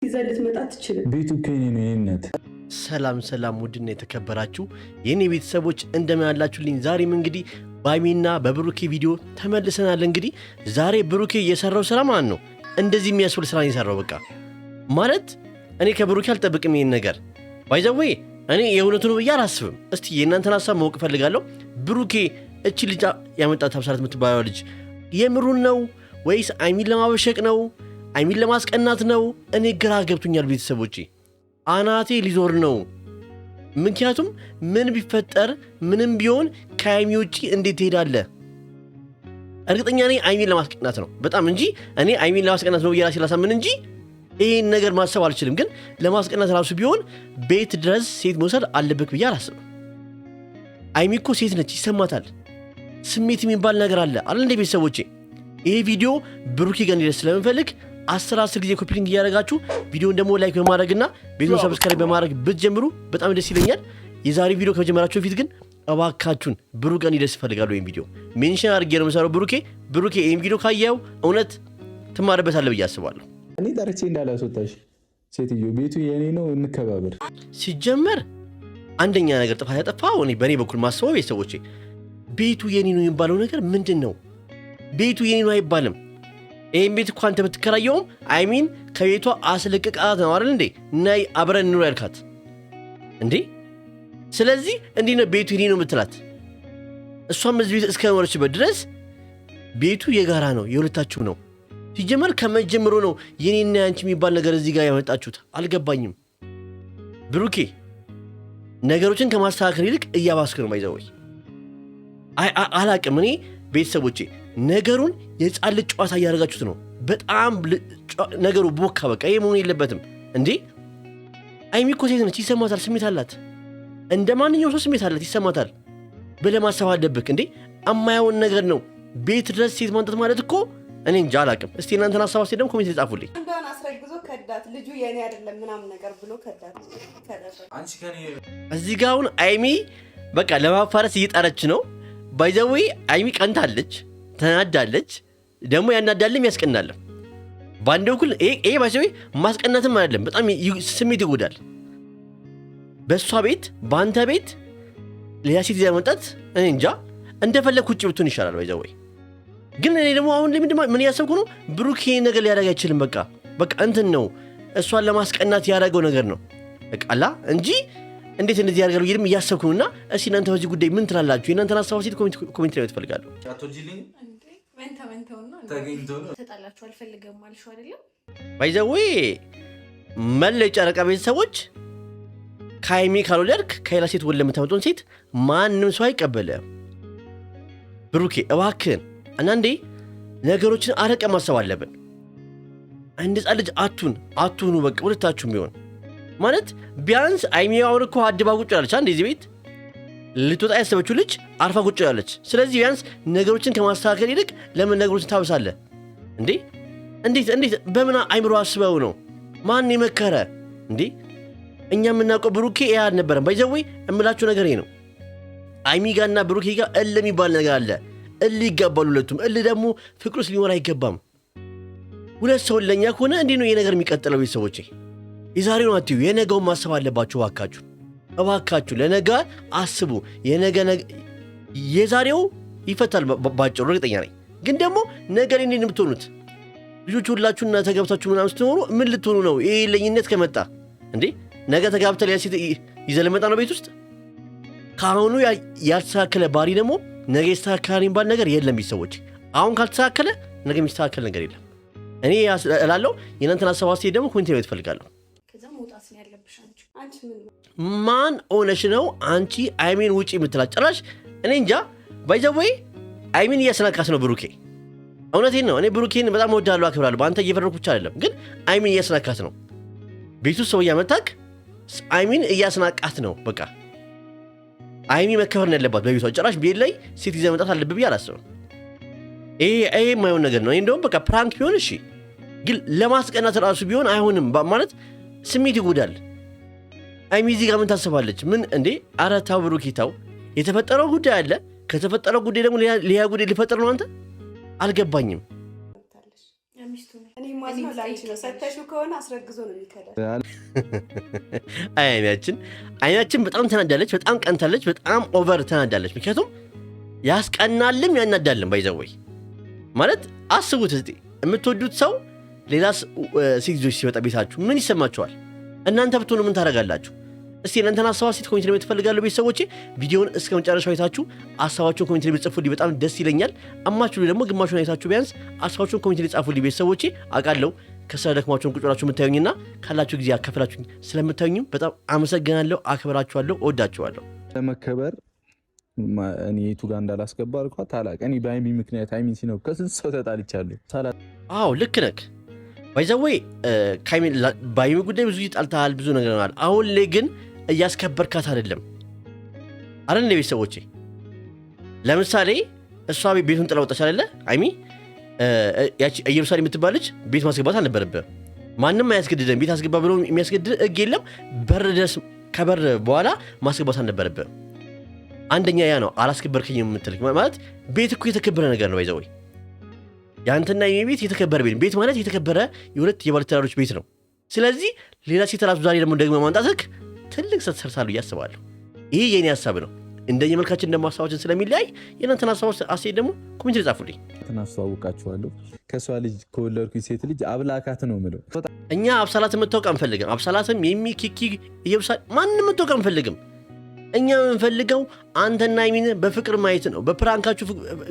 ይዘልት መጣት ይችላል ቤቱ ከኔ ነው የነት ሰላም ውድና የተከበራችሁ የኔ ቤተሰቦች እንደምን አላችሁልኝ? ዛሬም እንግዲህ ባይሚና በብሩኬ ቪዲዮ ተመልሰናል። እንግዲህ ዛሬ ብሩኬ የሰራው ስራ ማን ነው እንደዚህ የሚያስብል ስራ የሰራው? በቃ ማለት እኔ ከብሩኬ አልጠብቅም ይሄን ነገር ባይዘዌ እኔ የእውነቱን ብዬ አላስብም። እስቲ የእናንተን ሐሳብ ማወቅ ፈልጋለሁ። ብሩኬ እቺ ልጅ ያመጣት ሀብሳለት የምትባለው ልጅ የምሩን ነው ወይስ አይሚን ለማበሸቅ ነው? አይሚን ለማስቀናት ነው? እኔ ግራ ገብቶኛል ቤተሰቦቼ። አናቴ ሊዞር ነው። ምክንያቱም ምን ቢፈጠር ምንም ቢሆን ከአይሚ ውጪ እንዴት ትሄዳለህ? እርግጠኛ ነኝ አይሚን ለማስቀናት ነው በጣም እንጂ እኔ አይሚን ለማስቀናት ነው ብዬ ላሳምን እንጂ ይሄን ነገር ማሰብ አልችልም። ግን ለማስቀናት ራሱ ቢሆን ቤት ድረስ ሴት መውሰድ አለበት ብዬ አላስብም። አይሚ እኮ ሴት ነች፣ ይሰማታል። ስሜት የሚባል ነገር አለ እንደ ቤተሰቦቼ። ይሄ ቪዲዮ ብሩኬ ጋር እንዲደርስ ስለምፈልግ 10 ጊዜ ኮፒ ሊንክ እያደረጋችሁ ቪዲዮን ደግሞ ላይክ በማድረግና ቤቱን ሰብስክራይብ በማድረግ ብትጀምሩ በጣም ደስ ይለኛል። የዛሬ ቪዲዮ ከመጀመራችሁ በፊት ግን እባካችሁን ብሩኬ ጋር እንዲደርስ እፈልጋለሁ። ይሄን ቪዲዮ ሜንሽን አድርጌ ነው የምሰራው። ብሩኬ ይሄን ቪዲዮ ካየኸው እውነት ትማርበታለህ ብዬ አስባለሁ። እኔ ጠርቼ እንዳላስወጣሽ ሴትዮ ቤቱ የኔ ነው፣ እንከባበር። ሲጀመር አንደኛ ነገር ጥፋት ያጠፋው እኔ በእኔ በኩል ማስበው ቤተሰቦቼ ቤቱ የኔ ነው የሚባለው ነገር ምንድን ነው? ቤቱ የኔ ነው አይባልም። ይህን ቤት እኮ አንተ ብትከራየውም አይሚን ከቤቷ አስለቅቃት ነው አይደል እንዴ? ናይ አብረን እንኑር ያልካት እንዴ? ስለዚህ እንዲህ ነው ቤቱ የኔ ነው የምትላት። እሷም እዚህ ቤት እስከኖረችበት ድረስ ቤቱ የጋራ ነው፣ የሁለታችሁ ነው። ሲጀመር ከመጀመሩ ነው የኔና ያንቺ የሚባል ነገር እዚህ ጋር ያመጣችሁት። አልገባኝም። ብሩኬ ነገሮችን ከማስተካከል ይልቅ እያባስክ ነው ባይዘወይ። አላቅም እኔ ቤተሰቦቼ ነገሩን የጻል ጨዋታ እያደረጋችሁት ነው። በጣም ነገሩ ቦካ። በቃ ይሄ መሆን የለበትም እንዴ። አይሚ እኮ ሴት ነች፣ ይሰማታል፣ ስሜት አላት። እንደ ማንኛውም ሰው ስሜት አላት፣ ይሰማታል ብለህ ማሰብ አለብህ እንዴ። አማያውን ነገር ነው ቤት ድረስ ሴት ማንጣት ማለት እኮ እኔ እንጃ አላቅም። እስቲ እናንተን ሐሳብ አስተያየት ደግሞ ኮሜንት ጻፉልኝ። አንዷን አስረግዞ ከዳት፣ ልጁ የኔ አይደለም ምናምን ነገር ብሎ ከዳት። አንቺ ከኔ እዚህ ጋር አሁን አይሚ በቃ ለማፋረስ እየጣረች ነው። ባይዘዌ አይሚ ቀንታለች፣ ተናዳለች። ደግሞ ያናዳልም ያስቀናልም በአንድ በኩል። ይሄ ባይዘዌ ማስቀናትም አይደለም፣ በጣም ስሜት ይጎዳል። በእሷ ቤት በአንተ ቤት ሌላ ሴት ይዛ መምጣት እኔ እንጃ። እንደፈለግ ውጭ ብትሆን ይሻላል ባይዘዌ። ግን እኔ ደግሞ አሁን ምን እያሰብኩ ነው፣ ብሩኬ ነገር ሊያደርግ አይችልም። በቃ እንትን ነው እሷን ለማስቀናት ያደረገው ነገር ነው በቃላ እንጂ እንዴት እንደዚህ ያደርጋሉ ይልም እያሰብኩ ነውና፣ እስኪ እናንተ በዚህ ጉዳይ ምን ትላላችሁ? የእናንተን ሐሳብ ሲት ኮሜንት ላይ ትፈልጋለሁ። አቶጂሊን ተጣላችሁ አልፈልግም አልሽው አይደለም? ባይዘዌ መለይ ጨረቃ ቤተሰቦች ከአይሚ ካልወለድክ ከሌላ ሴት ወለ የምታመጡን ሴት ማንም ሰው አይቀበልም። ብሩኬ እባክህን አንዳንዴ ነገሮችን አረቀ ማሰብ አለብን። አንድ ሕፃን ልጅ አቱኑ በቃ ሁለታችሁም ቢሆን ማለት ቢያንስ አይሚ አሁን እኮ አድባ ቁጭ ያለች እንደዚህ ቤት ልትወጣ ያሰበችው ልጅ አርፋ ቁጭ ያለች። ስለዚህ ቢያንስ ነገሮችን ከማስተካከል ይልቅ ለምን ነገሮችን ታብሳለህ እንዴ? እንዴት በምን አይምሮ አስበው ነው? ማን የመከረ እንዴ? እኛ የምናውቀው ብሩኬ ይሄ አልነበረም። ባይዘዌ እምላችሁ ነገር ይሄ ነው። አይሚ ጋርና ብሩኬ ጋር የሚባል ነገር አለ። ይጋባሉ ሁለቱም። ደግሞ ፍቅር ውስጥ ሊኖር አይገባም። ሁለት ሰው ለኛ ከሆነ እንዴት ነው ይሄ ነገር የሚቀጥለው? ቤተሰቦቼ የዛሬውን አትዩ፣ የነገውን ማሰብ አለባችሁ። እባካችሁ ለነገ አስቡ። የዛሬው ይፈታል ባጭሩ እርግጠኛ ነኝ። ግን ደግሞ ነገ ላይ እንዴት የምትሆኑት ልጆች ሁላችሁና ተጋብታችሁ ምናምን ስትኖሩ ምን ልትሆኑ ነው? ይሄ ለኝነት ከመጣ እንዴ ነገ ተጋብተህ ያ ሴት ይዘህ ለመጣ ነው ቤት ውስጥ። ከአሁኑ ያልተስተካከለ ባህሪ ደግሞ ነገ ይስተካከላል የሚባል ነገር የለም። ቤተሰቦች አሁን ካልተስተካከለ ነገ የሚስተካከል ነገር የለም። እኔ እላለሁ። የእናንተን ሐሳብ አስተያየት ደግሞ ኮሜንት ላይ ትፈልጋለሁ። ማን ሆነሽ ነው አንቺ አይሚን ውጪ የምትላት? ጭራሽ እኔ እንጃ። ባይዘዌ አይሚን እያስናካት ነው ብሩኬ። እውነቴን ነው። እኔ ብሩኬን በጣም እወዳለሁ፣ አክብራለሁ። በአንተ እየፈረድኩ ብቻ አይደለም፣ ግን አይሚን እያስናካት ነው። ቤቱ ሰው እያመጣክ አይሚን እያስናቃት ነው። በቃ አይሚ መከበር ነው ያለባት በቤቷ። ጭራሽ ቤት ላይ ሴት ይዘህ መምጣት አለብህ ብዬ አላስብም። ይሄ የማይሆን ነገር ነው። እንደውም በቃ ፕራንክ ቢሆን እሺ፣ ግን ለማስቀናት ራሱ ቢሆን አይሆንም ማለት ስሜት ይጎዳል። አይሚ እዚህ ጋር ምን ታስባለች? ምን እንዴ? ኧረ ተው ብሩኬ ተው። የተፈጠረው ጉዳይ አለ። ከተፈጠረው ጉዳይ ደግሞ ሌላ ጉዳይ ሊፈጠር ነው። አንተ አልገባኝም። ሚስቱ ነው። እኔ ማዝነው ላንቺ ነው። ሰተሽው ከሆነ አስረግዞ ነው የሚከዳው። አይናችን በጣም ተናዳለች፣ በጣም ቀንታለች፣ በጣም ኦቨር ተናዳለች። ምክንያቱም ያስቀናልም ያናዳልም ባይዘወይ ማለት አስቡት እስቲ የምትወዱት ሰው ሌላ ሴት ልጆች ሲመጣ ቤታችሁ ምን ይሰማችኋል? እናንተ ብትሆኑ ምን ታደርጋላችሁ? እስቲ እናንተን ሀሳብ ሴት ኮሜንት ላይ ትፈልጋለሁ። ቤተሰቦቼ ቪዲዮውን እስከ መጨረሻው አይታችሁ ሀሳባችሁን ኮሜንት ላይ ብትጽፉልኝ በጣም ደስ ይለኛል። አማችሁ ደግሞ ግማሹን አይታችሁ ቢያንስ ሀሳባችሁን ኮሜንት ላይ ጻፉልኝ። ቤተሰቦቼ አውቃለሁ ከስራ ደክማችሁን ቁጭ ብላችሁ የምታዩኝና ካላችሁ ጊዜ አካፍላችሁኝ ስለምታዩኝም በጣም አመሰግናለሁ፣ አክብራችኋለሁ፣ እወዳችኋለሁ። ለመከበር እኔ የቱ ጋር እንዳላስገባ አልኳት ታላቅ እኔ በሃይሚ ምክንያት ሃይሚን ሲነው ከስንት ሰው ተጣልቻለሁ። አዎ ልክ ነህ። ባይዘዌ በሃይሚ ጉዳይ ብዙ ይጣልታል፣ ብዙ ነገር ነው። አሁን ላይ ግን እያስከበርካት አይደለም አረ እንደ ቤተሰቦቼ ለምሳሌ እሷ ቤቱን ጥላ ወጣች አይደለ? ሃይሚ ያቺ ኢየሩሳሌም የምትባለች ቤት ማስገባት አልነበረብህም። ማንም አያስገድደን፣ ቤት አስገባ ብሎ የሚያስገድድ ሕግ የለም። በር ድረስ ከበር በኋላ ማስገባት አልነበረብህም። አንደኛ ያ ነው አላስከበርከኝም የምትልክ ማለት ቤት እኮ የተከበረ ነገር ነው። ባይዘዌ ያንተና የኔ ቤት የተከበረ ቤት ማለት የተከበረ የሁለት የባለትዳሮች ቤት ነው። ስለዚህ ሌላ ሴት ራሱ ዛሬ ደግሞ ማምጣትህ ትልቅ ሰርሳሉ እያስባለሁ። ይሄ የኔ ሐሳብ ነው። እንደየመልካችን ደግሞ ሐሳባችን ስለሚለያይ የእናንተን ሐሳቦች አስተያየት ደግሞ ኮሜንት ላይ ጻፉልኝ። ተናስተዋውቃችኋለሁ። ከሷ ልጅ ከወለድኩኝ ሴት ልጅ አብላካት ነው የምለው። እኛ አብሳላትን መታወቅ አንፈልግም። አብሳላትም የሚኪኪ ኢየሩሳሌም ማንንም መታወቅ አንፈልግም። እኛ የምንፈልገው አንተና ሃይሚን በፍቅር ማየት ነው። በፕራንካችሁ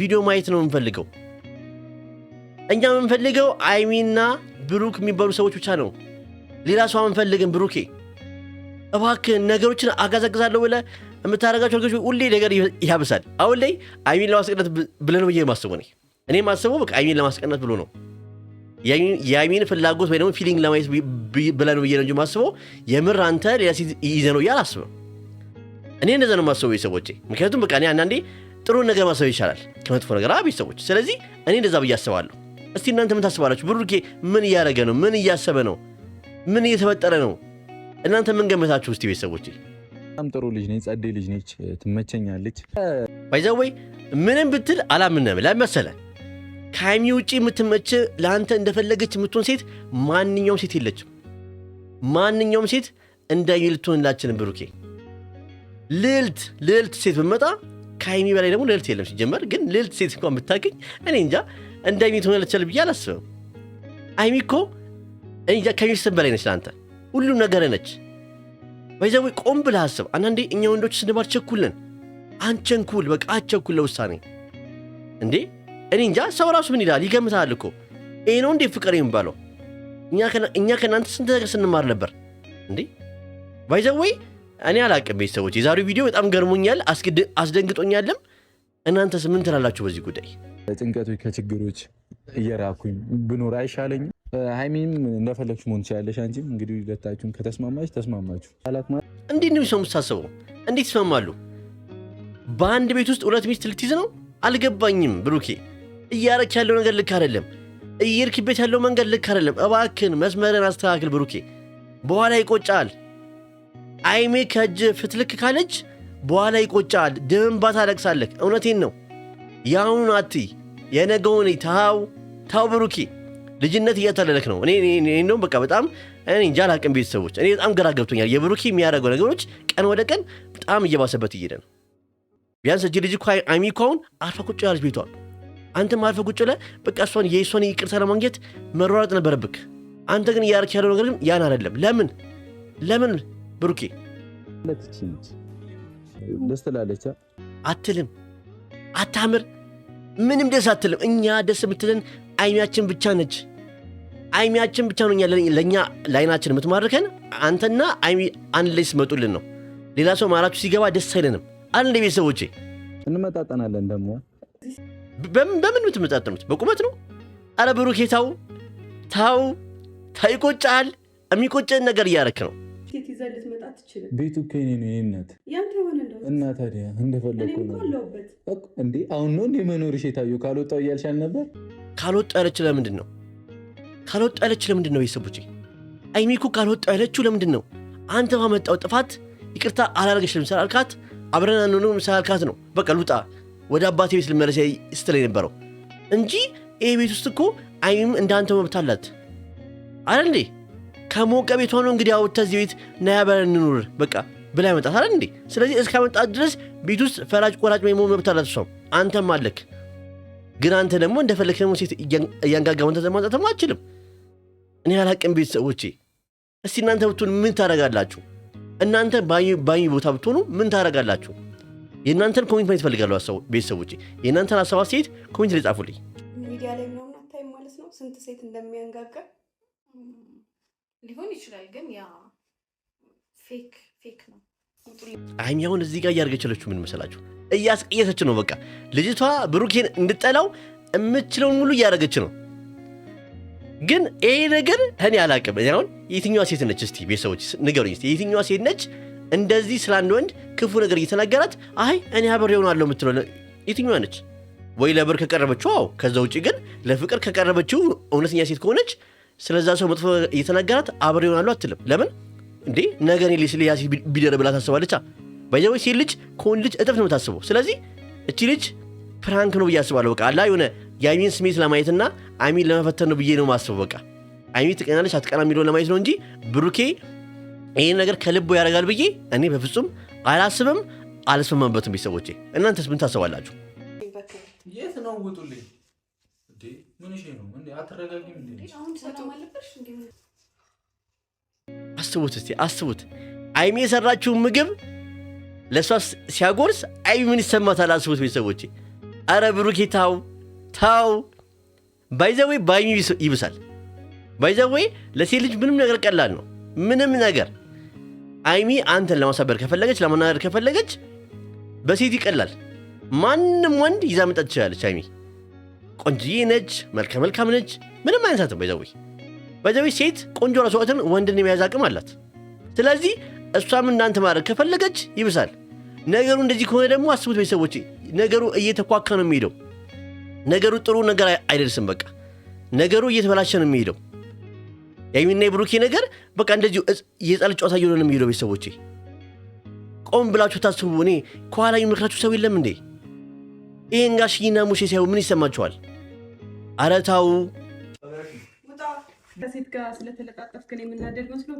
ቪዲዮ ማየት ነው የምንፈልገው። እኛ የምንፈልገው ሃይሚና ብሩክ የሚባሉ ሰዎች ብቻ ነው። ሌላ ሰው አንፈልግም። ብሩኬ እባክህ ነገሮችን አጋዛግዛለሁ ብለህ የምታደርጋቸው ነገሮች ሁሌ ነገር ያብሳል። አሁን ላይ ሃይሚን ለማስቀናት ብለህ ነው ብዬ ማስበው እኔ ማስበው በቃ ሃይሚን ለማስቀናት ብሎ ነው። የሃይሚን ፍላጎት ወይ ደግሞ ፊሊንግ ለማየት ብለህ ነው ብዬ ነው እንጂ ማስበው የምር አንተ ሌላ ሴት ይዘህ ነው አላስብም። እኔ እንደዛ ነው ማስበው ቤተሰቦቼ። ምክንያቱም በቃ እኔ አንዳንዴ ጥሩ ነገር ማሰብ ይቻላል ከመጥፎ ነገር ቤተሰቦች። ስለዚህ እኔ እንደዛ ብዬ አስባለሁ። እስቲ እናንተ ምን ታስባላችሁ? ብሩኬ ምን እያደረገ ነው? ምን እያሰበ ነው? ምን እየተፈጠረ ነው? እናንተ ምን ገመታችሁ? እስቲ ቤተሰቦቼ በጣም ጥሩ ልጅ ነች፣ ጸዴ ልጅ ነች፣ ትመቸኛለች። ባይዘወይ ምንም ብትል አላምንም። ለመሰለ ከሃይሚ ውጪ የምትመች ለአንተ እንደፈለገች የምትሆን ሴት ማንኛውም ሴት የለችም። ማንኛውም ሴት እንዳይ ልትሆንላችን ብሩኬ ልዕልት ሴት ብመጣ ከሃይሚ በላይ ደግሞ ልዕልት የለም ሲጀመር። ግን ልዕልት ሴት እንኳን ብታገኝ እኔ እንጃ እንደ ሃይሚ ትሆንላችኋል ብዬ አላስብም። ሃይሚ እኮ እኔ እንጃ ከሚስትም በላይ ነች ለአንተ ሁሉም ነገር ነች። ባይዘዌ ቆም ብለህ አስብ። አንዳንዴ እኛ ወንዶች ስንባል ቸኩልን። አንቸንኩል፣ በቃ አቸኩል ለውሳኔ እንዴ። እኔ እንጃ ሰው ራሱ ምን ይላል ይገምታል እኮ። ይሄ ነው እንዴ ፍቅር የሚባለው? እኛ ከእናንተ ስንት ነገር ስንማር ነበር እንዴ። ባይዘዌ እኔ አላቅም ቤተሰቦች። የዛሬው ቪዲዮ በጣም ገርሞኛል፣ አስደንግጦኛልም። እናንተስ ምን ትላላችሁ በዚህ ጉዳይ? ጭንቀቶች ከችግሮች እየራኩኝ ብኖር አይሻለኝም? ሃይሚም እንደፈለግሽ መሆን ትችላለሽ። አንቺም እንግዲህ ሁለታችሁም ከተስማማችሁ ተስማማችሁ። እንዴት ነው ሰው የምትሳስበው? እንዴት ይስማማሉ? በአንድ ቤት ውስጥ ሁለት ሚስት ልትይዝ ነው? አልገባኝም ብሩኬ። እያረክ ያለው ነገር ልክ አይደለም። እየርክበት ያለው መንገድ ልክ አይደለም። እባክን መስመርን አስተካክል ብሩኬ፣ በኋላ ይቆጫል። ሃይሚ ከእጅ ፍትልክ ካለች በኋላ ይቆጫል። ደምባ ታለቅሳለህ። እውነቴን ነው። ያሁኑን አትይ፣ የነገውን ታው ብሩኬ። ልጅነት እያታለለክ ነው። እኔ ነው በቃ በጣም እኔ እንጃ አላቅም ቤተሰቦች። እኔ በጣም ግራ ገብቶኛል። የብሩኬ የሚያደርገው ነገሮች ቀን ወደ ቀን በጣም እየባሰበት እየሄደ ነው። ቢያንስ እጅ ልጅ ሃይሚ እኮ አሁን አርፋ ቁጭ ያለች ቤቷ። አንተም አርፈ ቁጭ ብለህ በቃ የእሷን ይቅርታ ለማግኘት መሯሯጥ ነበረብክ። አንተ ግን እያደረክ ያለው ነገር ግን ያን አይደለም። ለምን ብሩኬ ደስ ትላለች አትልም? አታምር? ምንም ደስ አትልም። እኛ ደስ የምትለን ሃይሚያችን ብቻ ነች። ሃይሚያችን ብቻ ነው ለእኛ ለዓይናችን የምትማርከን። አንተና ሃይሚ አንድ ላይ ስመጡልን ነው። ሌላ ሰው ማራችሁ ሲገባ ደስ አይለንም። አንድ ቤተሰቦቼ እንመጣጠናለን። ደግሞ በምን የምትመጣጠኑት? በቁመት ነው? አረ ብሩኬ ታው ይቆጫል። የሚቆጨን ነገር እያረክ ነው። ቤቱ ከኔ ነው የእናት እና ታዲያ እንደፈለኩ ነው እንዴ? አሁን ነው እንዴ መኖርሽ የታየው? ካልወጣው እያልሻል ነበር። ካልወጣ ያለች ለምንድን ነው? ቤተሰቦቼ ሃይሚ እኮ ካልወጣ ያለችው ለምንድን ነው? አንተ ባመጣው ጥፋት ይቅርታ አላረገሽልም ስላልካት አብረን አንሆንም ስላልካት ነው። በቃ ልውጣ ወደ አባቴ ቤት ልመለስ ስትለኝ ነበረው እንጂ ይሄ ቤት ውስጥ እኮ አይሚም እንዳንተ መብት አላት አይደል እንዴ? ከሞቀ ቤቷ ነው እንግዲህ አውጥተህ እዚህ ቤት ና ያበረን እንኑር በቃ ብላ ያመጣት አይደል እንዴ? ስለዚህ እስካመጣት ድረስ ቤት ውስጥ ፈራጭ ቆራጭ መሆን መብት አላት እሷም አንተም አለክ። ግን አንተ ደግሞ እንደፈለክ ደግሞ ሴት እያንጋጋውን ተዘማንጣተማ አትችልም። እኔ አላቅም ቤተሰቦቼ። እስቲ እናንተ ብትሆኑ ምን ታደርጋላችሁ? እናንተ ባኝ ቦታ ብትሆኑ ምን ታደርጋላችሁ? የእናንተን ኮሜንት ማየት እፈልጋለሁ ቤተሰቦቼ። የእናንተን ሀሳብ አስተያየት ኮሜንት ላይ ጻፉልኝ። ሚዲያ ላይ ምናምን አታይም ማለት ነው ስንት ሴት እንደሚያንጋጋ ሊሆን ይችላል። ግን ያ ፌክ ነው። አይሚ አሁን እዚህ ጋር እያደረገችለችሁ ምን መሰላችሁ? እያስቀየሰች ነው። በቃ ልጅቷ ብሩኬን እንድጠላው የምትችለውን ሙሉ እያደረገች ነው። ግን ይሄ ነገር እኔ አላቅም። አሁን የትኛዋ ሴት ነች እስቲ ቤተሰቦች ንገሩኝ እስቲ የትኛዋ ሴት ነች እንደዚህ ስለ አንድ ወንድ ክፉ ነገር እየተናገራት አይ እኔ አብሬ እሆናለሁ የምትለው የትኛዋ ነች? ወይ ለብር ከቀረበችው አዎ። ከዛ ውጪ ግን ለፍቅር ከቀረበችው እውነተኛ ሴት ከሆነች ስለዛ ሰው መጥፎ እየተናገራት አብሬ እሆናለሁ አትልም። ለምን እንዴ ነገ እኔ ስለያ ሴት ቢደር ብላ ታስባለች። ባይዘው ሴት ልጅ ከወንድ ልጅ እጥፍ ነው የምታስበው። ስለዚህ እቺ ልጅ ፕራንክ ነው ብዬ አስባለሁ። በቃ አላ የሆነ የአይሚን ስሜት ለማየትና አይሚን ለመፈተን ነው ብዬ ነው ማስበው። በቃ አይሚ ትቀናለች አትቀና የሚለውን ለማየት ነው እንጂ ብሩኬ ይሄን ነገር ከልቦ ያደርጋል ብዬ እኔ በፍጹም አላስብም፣ አልስማማበትም። ቤተሰቦቼ እናንተስ ምን ታስባላችሁ? የት ነው ውጡልኝ እንዴ? ምን እሺ ነው እንዴ? አትረጋጊም እንዴ? አሁን ሰላም አለበሽ እንዴ? አስቡት እስቲ አስቡት። አይሚ የሰራችውን ምግብ ለሷ ሲያጎርስ አይሚ ምን ይሰማታል? አስቡት ቤተሰቦቼ። አረ ብሩኬ ታው ባይዘዌ ባይሚ ይብሳል። ባይዘዌ ለሴት ልጅ ምንም ነገር ቀላል ነው። ምንም ነገር አይሚ አንተን ለማሳበር ከፈለገች ለማናገር ከፈለገች በሴት ይቀላል። ማንም ወንድ ይዛ መጣት ትችላለች። አይሚ ቆንጆዬ ነች፣ መልካም ነች፣ ምንም አይነሳትም። ባይዘዌ ሴት ቆንጆ ራሷትን ወንድን የመያዝ አቅም አላት። ስለዚህ እሷም እናንተ ማድረግ ከፈለገች ይብሳል ነገሩ። እንደዚህ ከሆነ ደግሞ አስቡት ቤተሰቦቼ፣ ነገሩ እየተኳካ ነው የሚሄደው። ነገሩ ጥሩ ነገር አይደርስም። በቃ ነገሩ እየተበላሸ ነው የሚሄደው። የአይሚና የብሩኬ ነገር በቃ እንደዚሁ የጻል ጨዋታ እየሆነ ነው የሚሄደው። ቤተሰቦቼ ቆም ብላችሁ ታስቡ። እኔ ከኋላ የሚመክራችሁ ሰው የለም እንዴ? ይሄን ጋሽና ሙሼ ሲያዩ ምን ይሰማችኋል? ኧረ ተው። ከሴት ጋር ስለተለጣጠፍክ ነው የምናደድ መስሎ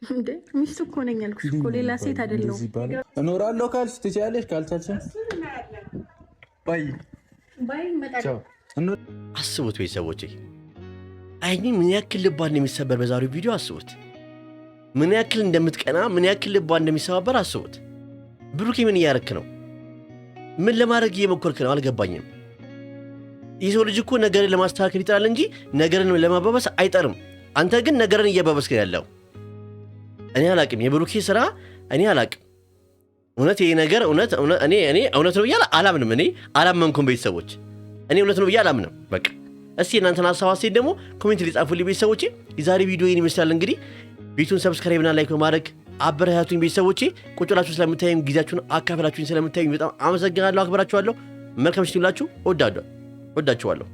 እንዴ? ሚስት እኮ ነኝ ያልኩሽ እኮ ሌላ ሴት አይደለሁም። እኖራለሁ ካልሽ ትችያለሽ፣ ካልቻልሽ ባይ መጣው። አስቡት ቤተሰቦቼ፣ አይሚ ምን ያክል ልቧን እንደሚሰበር በዛሬው ቪዲዮ አስቡት። ምን ያክል እንደምትቀና፣ ምን ያክል ልቧን እንደሚሰባበር አስቡት። ብሩኬ ምን እያረክ ነው? ምን ለማድረግ እየሞከርክ ነው? አልገባኝም። ይህ ሰው ልጅ እኮ ነገርን ለማስተካከል ይጥራል እንጂ ነገርን ለማባበስ አይጠርም። አንተ ግን ነገርን እያባበስክ ያለው እኔ አላቅም። የብሩኬ ስራ እኔ አላቅም። እውነት ይሄ ነገር እውነት እኔ እውነት ነው ብዬ አላምንም። እኔ አላመንኩም ቤተሰቦች፣ እኔ እውነት ነው ብዬ አላምንም። በቃ እስቲ እናንተን ሀሳብ አስተያየት ደግሞ ኮሜንት ላይ ጻፉልኝ ቤተሰቦቼ። የዛሬ ቪዲዮ ይህን ይመስላል። እንግዲህ ቤቱን ሰብስክራይብ እና ላይክ በማድረግ አበረታቱኝ ቤተሰቦቼ። ቁጭ ብላችሁ ስለምታዩኝ ጊዜያችሁን አካፍላችሁኝ ስለምታዩኝ በጣም አመሰግናለሁ፣ አክብራችኋለሁ። መልካም ምሽት ይሁንላችሁ። ወዳችኋለሁ።